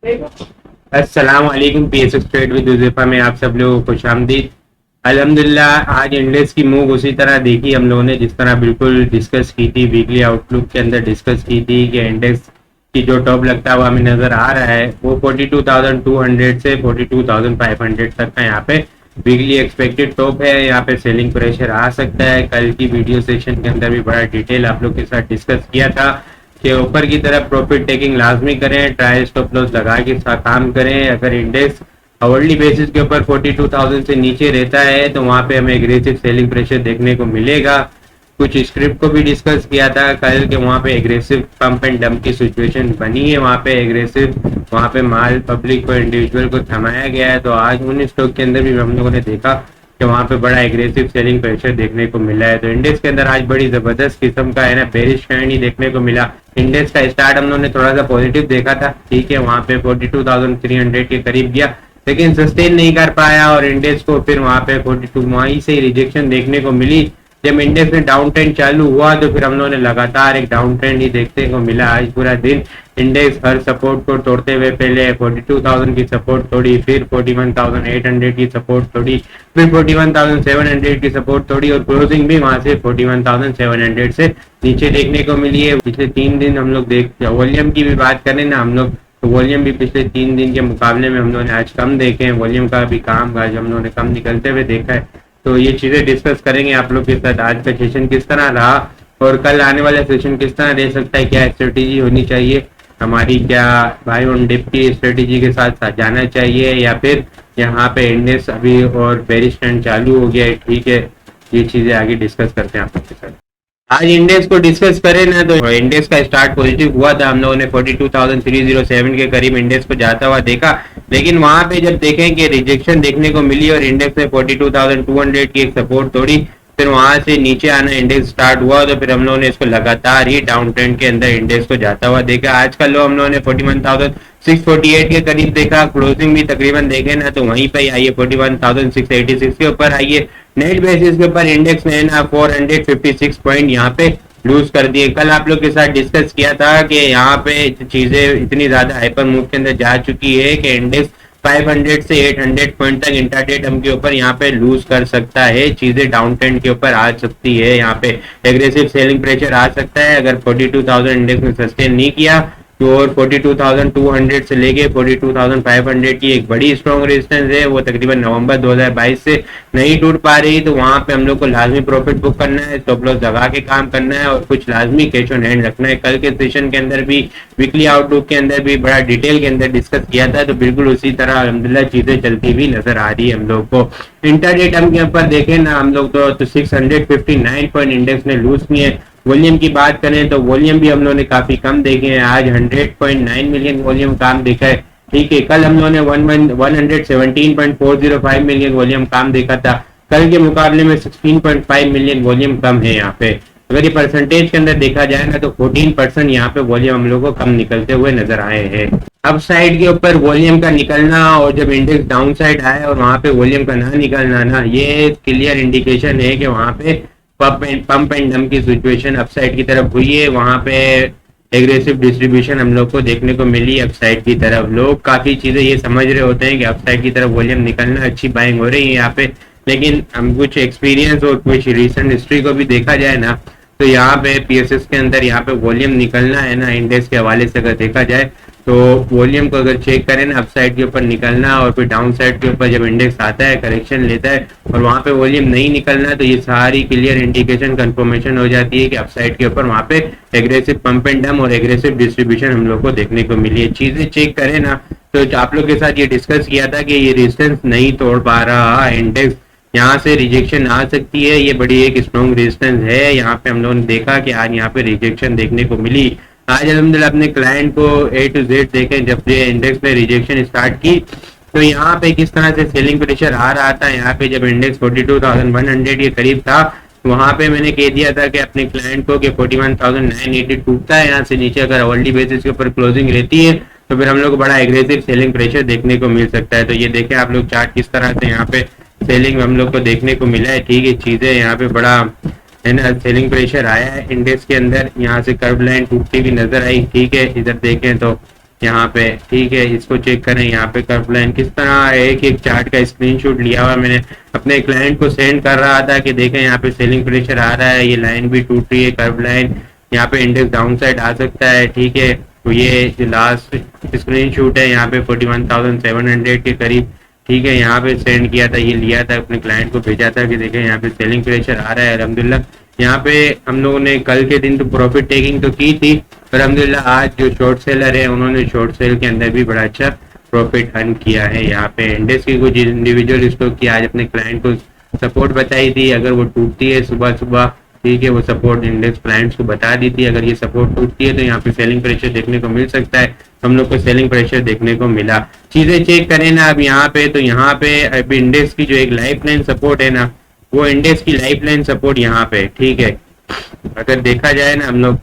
अस्सलाम वालेकुम। PSS trade with Huzaifa में आप सब लोगों को खुशामदीद। अल्हम्दुलिल्लाह आज इंडेक्स की मूव उसी तरह देखी हम लोगों ने जिस तरह बिल्कुल डिस्कस की थी, वीकली आउटलुक के अंदर डिस्कस की थी कि इंडेक्स की जो टॉप लगता हुआ हमें नजर आ रहा है वो 42,200 से 42,500 तक का यहाँ पे वीकली एक्सपेक्टेड टॉप है। यहाँ पे सेलिंग प्रेशर आ सकता है। कल की वीडियो सेशन के अंदर भी बड़ा डिटेल आप लोग के साथ डिस्कस किया था कि ऊपर की तरफ प्रॉफिट टेकिंग लाजमी करें, ट्राई स्टॉप लॉस लगा के साथ काम करें। अगर इंडेक्स आवरली बेसिस के ऊपर 42,000 से नीचे रहता है तो वहां पे हमें एग्रेसिव सेलिंग प्रेशर देखने को मिलेगा। कुछ स्क्रिप्ट को भी डिस्कस किया था कल के वहां पे एग्रेसिव पंप एंड डंप की सिचुएशन बनी है। वहां पे एग्रेसिव वहां पे माल पब्लिक को इंडिविजुअल को थमाया गया है। तो आज उन स्टॉक के अंदर भी हम लोगों ने देखा कि वहां पे बड़ा एग्रेसिव सेलिंग प्रेशर देखने को मिला है। तो इंडेक्स के अंदर आज बड़ी जबरदस्त किस्म का है ना बेरिश ट्रेंड ही देखने को मिला। इंडेक्स का स्टार्ट हम लोगों ने थोड़ा सा पॉजिटिव देखा था, ठीक है, वहां पे 42,300 के करीब गया लेकिन सस्टेन नहीं कर पाया और इंडेक्स को फिर वहां पे 42 वहीं से रिजेक्शन देखने को मिली। जब इंडेक्स में डाउन ट्रेंड चालू हुआ तो फिर हम लोगों ने लगातार एक डाउन ट्रेंड ही देखने को मिला। आज पूरा दिन इंडेक्स हर सपोर्ट को तोड़ते हुए पहले 42,000 की सपोर्ट तोड़ी, फिर 41,800 की सपोर्ट तोड़ी, फिर 41,700 की सपोर्ट तोड़ी और क्लोजिंग भी वहां से 41,700 से नीचे देखने को मिली है। पिछले 3 दिन हम लोग देख वॉल्यूम की भी बात करें ना हम लोग तो वॉल्यूम भी पिछले 3 दिन के मुकाबले में हम लोगों ने आज कम देखे हैं। वॉल्यूम का भी काम आज हम लोगों ने कम निकलते हुए देखा है। तो ये चीजें डिस्कस करेंगे आप लोग के साथ। आज का सेशन किस तरह रहा और कल आने वाला सेशन किस तरह रह सकता है, क्या स्ट्रेटेजी होनी चाहिए हमारी, क्या बाय ऑन डिप की स्ट्रेटेजी के साथ जाना चाहिए या फिर यहाँ पे इंडेक्स अभी और बेरिश ट्रेंड चालू हो गया है, ठीक है। ये चीजें आगे डिस्कस करते हैं आप लोग के साथ। आज इंडेक्स को डिस्कस करें ना तो इंडेक्स का स्टार्ट पॉजिटिव हुआ था। हम लोगों ने 42,307 के करीब इंडेक्स को जाता हुआ देखा लेकिन वहां पे जब देखें कि रिजेक्शन देखने को मिली और इंडेक्स ने 42,200 की एक सपोर्ट तोड़ी, फिर वहां से नीचे आना इंडेक्स स्टार्ट हुआ तो फिर हम लोगों ने इसको लगातार ही डाउन ट्रेंड के अंदर इंडेक्स को जाता हुआ देखा। आज का लो हम लोगों ने 41,648 के करीब देखा। क्लोजिंग भी तकरीबन देखे ना तो वहीं पर आई है 41,686 के ऊपर आई है। नेट बेसिस के ऊपर इंडेक्स ने ना 456 पॉइंट यहाँ पे लूज कर दिए। कल आप लोग के साथ डिस्कस किया था कि यहाँ पे चीजें इतनी ज्यादा हाइपर मूव के अंदर जा चुकी है कि इंडेक्स 500 से 800 पॉइंट तक इंट्राडे टर्म के ऊपर यहाँ पे लूज कर सकता है। चीजें डाउन ट्रेंड के ऊपर आ सकती है। यहाँ पे एग्रेसिव सेलिंग प्रेशर आ सकता है अगर 42,000 इंडेक्स ने सस्टेन नहीं किया तो और 42,200 से लेके 42,500 की एक बड़ी स्ट्रॉन्ग रेजिस्टेंस है वो तकरीबन नवंबर 2022 से नहीं टूट पा रही। तो वहां पे हम लोग को लाजमी प्रॉफिट बुक करना है, स्टॉप लॉस लगा के काम करना है और कुछ लाजमी कैश ऑन हैंड रखना है। कल के सेशन के अंदर भी वीकली आउटलुक के अंदर भी बड़ा डिटेल के अंदर डिस्कस किया था तो बिल्कुल उसी तरह अल्हम्दुलिल्लाह चीजें चलती हुई नजर आ रही है हम लोग को। इंटरडे टर्म के ऊपर देखें ना हम लोग तो 659 पॉइंट इंडेक्स ने लूज किए। वॉल्यूम की बात करें तो वॉल्यूम भी हम लोगों ने काफी कम देखे हैं। आज 100.9 मिलियन वॉल्यूम काम देखा है, ठीक है। कल हम लोगों ने 117.405 मिलियन वॉल्यूम काम देखा था। कल के मुकाबले में 16.5 मिलियन वॉल्यूम कम है यहाँ पे। अगर ये परसेंटेज के अंदर देखा जाए ना तो 14% यहाँ पे वॉल्यूम हम लोग को कम निकलते हुए नजर आए हैं। अप साइड के ऊपर वॉल्यूम का निकलना और जब इंडेक्स डाउन साइड आए और वहां पे वॉल्यूम का ना निकलना ना ये क्लियर इंडिकेशन है कि वहां पे पंप एंड डंप की सिचुएशन अपसाइड की तरफ हुई है। वहां पे एग्रेसिव डिस्ट्रीब्यूशन हम लोग को देखने को मिली अपसाइड की तरफ। लोग काफी चीजें ये समझ रहे होते हैं कि अपसाइड की तरफ वॉल्यूम निकलना अच्छी बाइंग हो रही है यहाँ पे, लेकिन हम कुछ एक्सपीरियंस और कुछ रिसेंट हिस्ट्री को भी देखा जाए ना तो यहाँ पे पीएसएस के अंदर यहाँ पे वॉल्यूम निकलना है ना इंडेक्स के हवाले से अगर देखा जाए तो वॉल्यूम को अगर चेक करें ना अपसाइड के ऊपर निकलना और फिर डाउन साइड के ऊपर जब इंडेक्स आता है करेक्शन लेता है और वहां पे वॉल्यूम नहीं निकलना तो ये सारी क्लियर इंडिकेशन कंफर्मेशन हो जाती है कि अपसाइड के ऊपर वहां पे एग्रेसिव पंप एंड डंप और एग्रेसिव डिस्ट्रीब्यूशन हम लोग को देखने को मिली है। चीजें चेक करें ना तो आप लोग के साथ ये डिस्कस किया था कि ये रेजिस्टेंस नहीं तोड़ पा रहा इंडेक्स, यहाँ से रिजेक्शन आ सकती है। ये बड़ी एक स्ट्रॉन्ग रेजिस्टेंस है। यहाँ पे हम लोगों ने देखा कि आज यहाँ पे रिजेक्शन देखने को मिली। आज अल्हम्दुलिल्लाह अपने क्लाइंट को A to Z देखें जब ये इंडेक्स में रिजेक्शन स्टार्ट की तो यहाँ पे किस तरह से सेलिंग प्रेशर आ रहा था। यहाँ पे जब इंडेक्स 42,100 के करीब था वहां पे मैंने कह दिया था कि अपने क्लाइंट को कि 41,980 टूटता है यहाँ से नीचे अगर अवर्ली बेसिस के ऊपर क्लोजिंग रहती है तो फिर हम लोग को बड़ा एग्रेसिव सेलिंग प्रेशर देखने को मिल सकता है। तो ये देखें आप लोग चार्ट किस तरह से यहाँ पे सेलिंग हम लोग को देखने को मिला है, ठीक है। चीजें यहाँ पे बड़ा है ना सेलिंग प्रेशर आया है इंडेक्स के अंदर। यहाँ से कर्व लाइन टूटती हुई नजर आई, ठीक है। इधर देखें तो यहाँ पे, ठीक है। इसको चेक करें, यहाँ पे कर्व लाइन किस तरह एक एक चार्ट का स्क्रीनशॉट लिया हुआ मैंने अपने क्लाइंट को सेंड कर रहा था कि देखें यहाँ पे सेलिंग प्रेशर आ रहा है, ये लाइन भी टूट रही है कर्व लाइन, यहाँ पे इंडेक्स डाउन साइड आ सकता है, ठीक है। तो ये जो लास्ट स्क्रीनशॉट है यहाँ पे 41,700 के करीब, ठीक है, यहाँ पे सेंड किया था, ये लिया था अपने क्लाइंट को भेजा था कि देखें यहाँ पे सेलिंग प्रेशर आ रहा है। अल्हम्दुलिल्लाह यहाँ पे हम लोगों ने कल के दिन तो प्रॉफिट टेकिंग तो की थी, पर अल्हम्दुलिल्लाह आज जो शॉर्ट सेलर है उन्होंने शॉर्ट सेल के अंदर भी बड़ा अच्छा प्रॉफिट अर्न किया है। यहाँ पे इंडेक्स की कुछ इंडिविजुअल स्टॉक की आज अपने क्लाइंट को सपोर्ट बताई थी, अगर वो टूटती है सुबह सुबह, ठीक है, वो सपोर्ट इंडेक्स क्लाइंट्स को बता दी थी, अगर ये सपोर्ट टूटती है तो यहाँ पे सेलिंग प्रेशर देखने को मिल सकता है। हम लोग को सेलिंग प्रेशर देखने को मिला। चीजें चेक करें ना अब यहाँ पे, तो यहाँ पे अभी इंडेक्स की जो एक लाइफ लाइन सपोर्ट है ना, वो इंडेक्स की लाइफ लाइन सपोर्ट यहाँ पे, ठीक है, अगर देखा जाए ना हम लोग,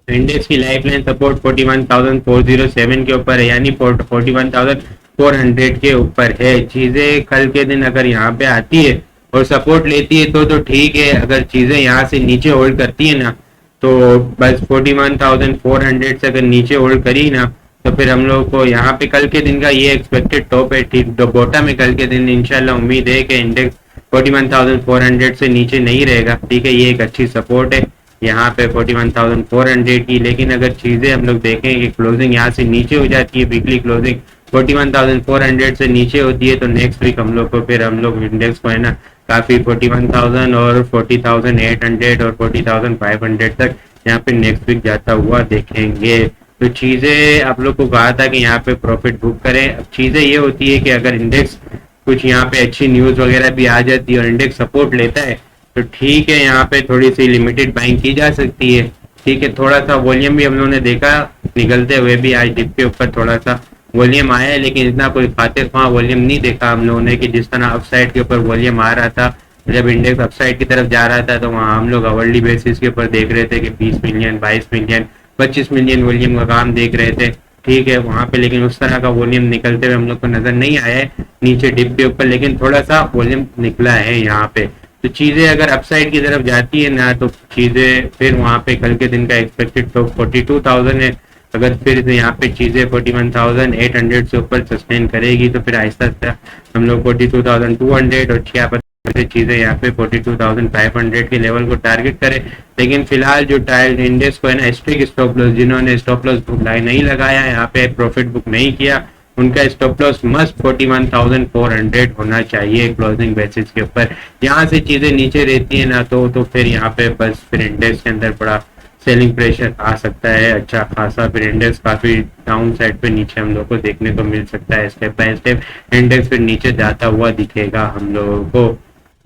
इंडेक्स की लाइफ लाइन सपोर्ट 41,407 के ऊपर है, यानी 41,400 के ऊपर है। चीजें कल के दिन अगर यहाँ पे आती है और सपोर्ट लेती है तो ठीक है, अगर चीजें यहाँ से नीचे होल्ड करती है ना, तो बस 41,400 से अगर नीचे होल्ड करी ना, तो फिर हम लोग को यहाँ पे कल के दिन का ये एक्सपेक्टेड टॉप है, ठीक। बॉटम में कल के दिन इंशाल्लाह उम्मीद है कि इंडेक्स 41,400 से नीचे नहीं रहेगा, ठीक है, ये एक अच्छी सपोर्ट है यहाँ पे 41,400 की। लेकिन अगर चीजें हम लोग देखें कि क्लोजिंग यहाँ से नीचे हो जाती है, वीकली क्लोजिंग 41,400 से नीचे होती है, तो नेक्स्ट वीक हम लोग को फिर हम लोग इंडेक्स को है ना काफी 41,000 और 40,800 और 40,500 तक यहाँ पे नेक्स्ट वीक जाता हुआ देखेंगे। तो चीजें आप लोग को कहा था कि यहाँ पे प्रॉफिट बुक करें। अब चीजें ये होती है कि अगर इंडेक्स कुछ यहाँ पे अच्छी न्यूज वगैरह भी आ जाती है और इंडेक्स सपोर्ट लेता है तो ठीक है, यहाँ पे थोड़ी सी लिमिटेड बाइंग की जा सकती है, ठीक है। थोड़ा सा वॉल्यूम भी हम लोगों ने देखा निकलते हुए भी, आज डिप के ऊपर थोड़ा सा वॉल्यूम आया है, लेकिन इतना कोई फातेह ख्वाह वॉल्यूम नहीं देखा हम लोगों ने कि जिस तरह अपसाइड के ऊपर वॉल्यूम आ रहा था। जब इंडेक्स अपसाइड की तरफ जा रहा था तो वहाँ हम लोग अवर्ली बेसिस के ऊपर देख रहे थे कि 20 मिलियन 22 मिलियन 25 मिलियन वॉल्यूम का काम देख रहे थे, ठीक है, वहाँ पे। लेकिन उस तरह का वॉल्यूम निकलते हुए हम लोग को नजर नहीं आया है नीचे डिप के ऊपर, लेकिन थोड़ा सा वॉल्यूम निकला है यहाँ पे। तो चीजें अगर अपसाइड की तरफ जाती है ना, तो चीजें फिर वहाँ पे कल के दिन का एक्सपेक्टेड तो 42,000 है, अगर फिर से यहाँ पे चीजें 41,800 से ऊपर सस्टेन करेगी तो फिर आहिस्ता आहिस्ता हम लोग 42,200 और 6 चीजें यहाँ पे 42,500 के लेवल को टारगेट करें। लेकिन फिलहाल जो टाइल इंडेक्स को है ना स्ट्रिक्ट स्टॉप लॉस, जिन्होंने स्टॉप लॉस नहीं लगाया, यहाँ पे प्रॉफिट बुक नहीं किया, उनका स्टॉप लॉस मस्ट 41,400 होना चाहिए क्लोजिंग बेसिस के ऊपर। यहाँ से चीजें नीचे रहती है ना, तो फिर यहाँ पे बस फिर इंडेक्स के अंदर बड़ा सेलिंग प्रेशर आ सकता है अच्छा खासा, फिर इंडेक्स काफी डाउन साइड पे नीचे हम लोग को देखने को मिल सकता है। स्टेप बाय स्टेप इंडेक्स फिर नीचे जाता हुआ दिखेगा हम लोगों को।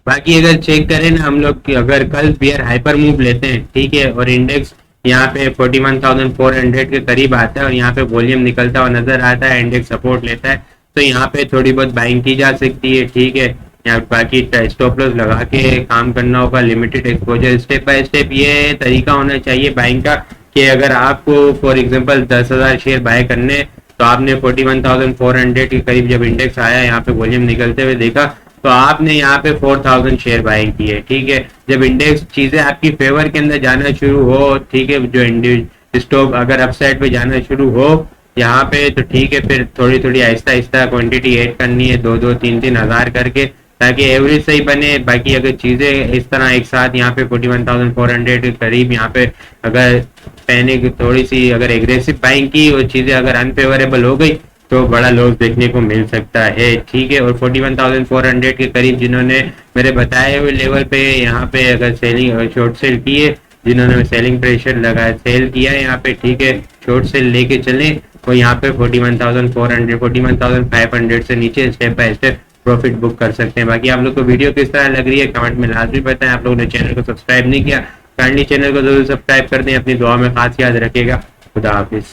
बाकी अगर चेक करें ना हम लोग कि अगर कल बियर हाइपर मूव लेते हैं, ठीक है, और इंडेक्स यहाँ पे 41,400 के करीब आता है और यहाँ पे वॉल्यूम निकलता हुआ नजर आता है, इंडेक्स सपोर्ट लेता है, तो यहाँ पे थोड़ी बहुत बाइंग की जा सकती है, ठीक है। यहाँ बाकी स्टॉप लॉस लगा के काम करना होगा, limited exposure, step by step ये तरीका होना चाहिए बाइंग का कि अगर आपको फॉर एग्जांपल 10,000 शेयर बाय करने, तो आपने 41,400 के करीब जब इंडेक्स आया, यहाँ पे वॉल्यूम निकलते हुए देखा, तो आपने यहाँ पे 4,000 शेयर बाइंग किए, ठीक है। जब इंडेक्स चीजें आपकी फेवर के अंदर जाना शुरू हो, ठीक है, जो स्टॉक अगर अपसाइड पे जाना शुरू हो यहाँ पे, तो ठीक है, फिर थोड़ी थोड़ी आहिस्ता आहिस्ता क्वांटिटी ऐड करनी है, 2-2 3-3 हज़ार करके, ताकि एवरेज सही बने। बाकी अगर चीजें इस तरह एक साथ यहाँ पे 41,400 के करीब यहाँ पे अगर पैनिक थोड़ी सी अगर एग्रेसिव बाइंग की और चीजें अगर अनफेवरेबल हो गई तो बड़ा लॉस देखने को मिल सकता है, ठीक है। और 41,400 के करीब जिन्होंने मेरे बताए हुए लेवल पे यहाँ पे अगर सेलिंग शॉर्ट सेल किए, जिन्होंने सेलिंग प्रेशर लगाया सेल किया है यहाँ पे, ठीक है, शॉर्ट सेल लेके चले, तो यहाँ पे 41,400 41,500 से नीचे step by step profit book कर सकते हैं। बाकी आप लोग को वीडियो किस तरह लग रही है कमेंट में लाजमी बताएं। आप लोगों ने चैनल को सब्सक्राइब नहीं किया, काइंडली चैनल को जरूर सब्सक्राइब कर दें। अपनी दुआ में खास याद रखिएगा। खुदा हाफिज।